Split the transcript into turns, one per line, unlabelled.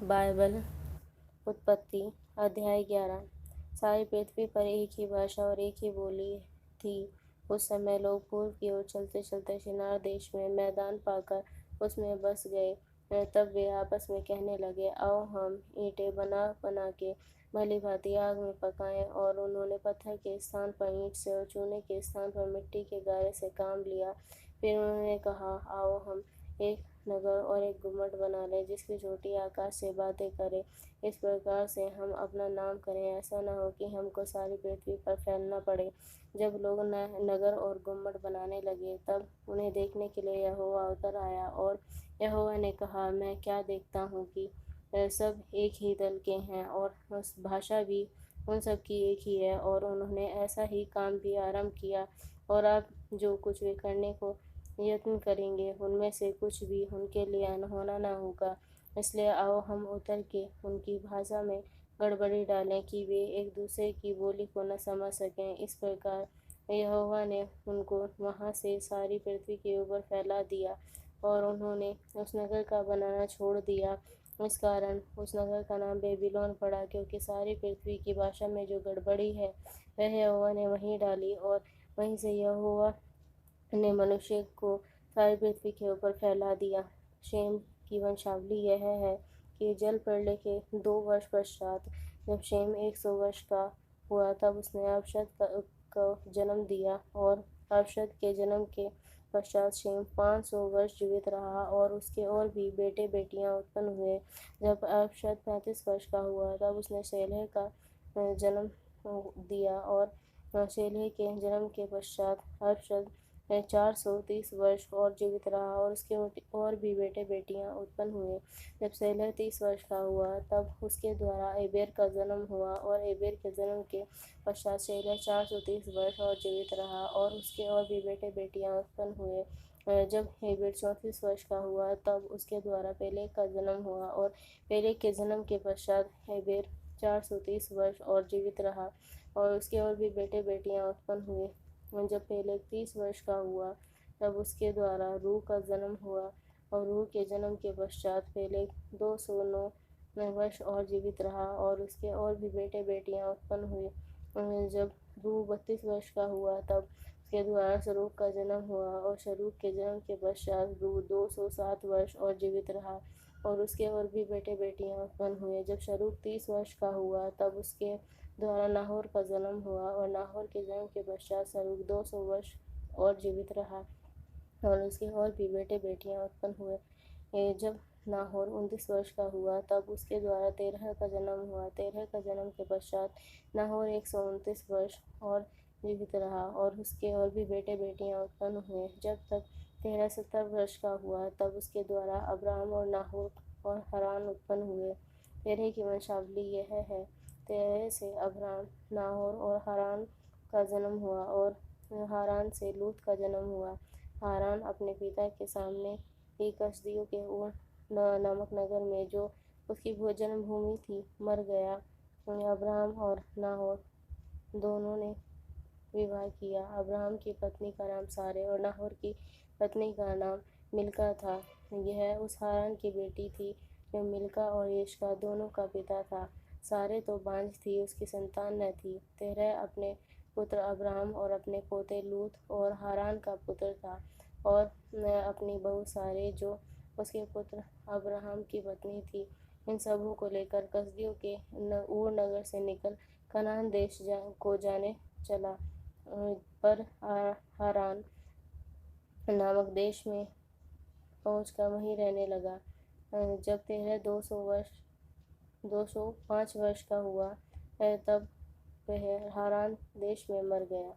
Bible उत्पत्ति अध्याय 11। सारी पृथ्वी पर एक ही भाषा और एक ही बोली थी। उस समय लोग पूर्व की ओर चलते चलते शिनार देश में मैदान पाकर उसमें बस गए। तब वे आपस में कहने लगे, आओ हम ईंटें बना बना के भली भांति आग में पकाएं। और उन्होंने पत्थर के स्थान पर ईंट से और चूने के स्थान पर मिट्टी के गारे से काम लिया। फिर उन्होंने कहा, आओ हम एक नगर और एक गुम्मट बना लें, जिसकी चोटी आकाश से बातें करे। इस प्रकार से हम अपना नाम करें, ऐसा न हो कि हमको सारी पृथ्वी पर फैलना पड़े। जब लोग नगर और गुम्मट बनाने लगे, तब उन्हें देखने के लिए यहोवा उतर आया। और यहोवा ने कहा, मैं क्या देखता हूँ कि सब एक ही दल के हैं, और उस भाषा भी उन सब की एक ही है। और उन्होंने ऐसा ही काम भी आरंभ किया। और अब जो कुछ वे करने को यत्न करेंगे, उनमें से कुछ भी उनके लिए अनहोना न होगा। इसलिए आओ हम उतर के उनकी भाषा में गड़बड़ी डालें, कि वे एक दूसरे की बोली को न समझ सकें। इस प्रकार यहोवा ने उनको वहाँ से सारी पृथ्वी के ऊपर फैला दिया, और उन्होंने उस नगर का बनाना छोड़ दिया। इस कारण उस नगर का नाम बेबीलोन पड़ा, क्योंकि सारी पृथ्वी की भाषा में जो गड़बड़ी है, वह यहोवा ने वहीं डाली। और वहीं से यहोवा ने मनुष्य को सारी पृथ्वी के ऊपर फैला दिया। शेम की वंशावली यह है कि जल प्रलय के 2 वर्ष पश्चात जब शेम 100 वर्ष का हुआ, तब उसने अरफक्षद को जन्म दिया। और अरफक्षद के जन्म के पश्चात शेम 500 वर्ष जीवित रहा, और उसके और भी बेटे बेटियां उत्पन्न हुए। जब अरफक्षद 35 वर्ष का हुआ, तब उसने शेलह का जन्म दिया। और शेलह के जन्म के पश्चात अरफक्षद 430 वर्ष और जीवित रहा, और उसके और भी बेटे बेटियां उत्पन्न हुए। जब शेलह 30 वर्ष का हुआ, तब उसके द्वारा एबेर का जन्म हुआ। और एबेर के जन्म के पश्चात शेलह 430 वर्ष और जीवित रहा, और उसके और भी बेटे बेटियां उत्पन्न हुए। जब एबेर 34 वर्ष का हुआ, तब उसके द्वारा पेलेग का जन्म हुआ। और पेलेग के जन्म के पश्चात एबेर 430 वर्ष और जीवित रहा, और उसके और भी बेटे बेटियां उत्पन्न हुए। जब पेलेग 30 वर्ष का हुआ, तब उसके द्वारा रू का जन्म हुआ। और रू के जन्म के पश्चात पेलेग 209 वर्ष और जीवित रहा, और उसके और भी बेटे बेटियां उत्पन्न हुए। जब रू 32 वर्ष का हुआ, तब उसके द्वारा शरूक का जन्म हुआ। और शरूक के जन्म के पश्चात रू 207 वर्ष और जीवित रहा, और उसके और भी बेटे बेटियां उत्पन्न हुए। जब शरूक 30 वर्ष का हुआ, तब उसके द्वारा नाहोर का जन्म हुआ। और नाहोर के जन्म के पश्चात शरूक 200 वर्ष और जीवित रहा, और उसके और भी बेटे बेटियां उत्पन्न हुए। जब नाहोर 29 वर्ष का हुआ, तब उसके द्वारा तेरह का जन्म हुआ। तेरह का जन्म के पश्चात नाहोर 129 वर्ष और जीवित रहा, और उसके और भी बेटे बेटियां उत्पन्न हुए। जब तक तेरह 70 वर्ष का हुआ, तब उसके द्वारा अब्राहम और नाहोर और हारान उत्पन्न हुए। तेरह की वंशावली यह है। तेरह से अब्राम, नाहोर और हारान का जन्म हुआ, और हारान से लूत का जन्म हुआ। हारान अपने पिता के सामने ही कसदियों के ऊर नामक नगर में, जो उसकी जन्मभूमि थी, मर गया। अब्राहम और नाहोर दोनों ने विवाह किया। अब्राहम की पत्नी का नाम सारे और नाहोर की पत्नी का नाम मिल्का था। यह उस हारान की बेटी थी, जो मिल्का और यिशका दोनों का पिता था। सारे तो बांझ थी, उसकी संतान न थी। तेरह अपने पुत्र अब्राहम और अपने पोते लूत और हारान का पुत्र था। और अपनी बहू सारे, जो उसके पुत्र अब्राहम की पत्नी थी, इन सबों को लेकर कसदियों के ऊर नगर से निकल कनान देश को जाने चला। पर हारान नामक देश में पहुंचकर वहीं रहने लगा। जब तेरह 205 वर्ष का हुआ, तब वह हारान देश में मर गया।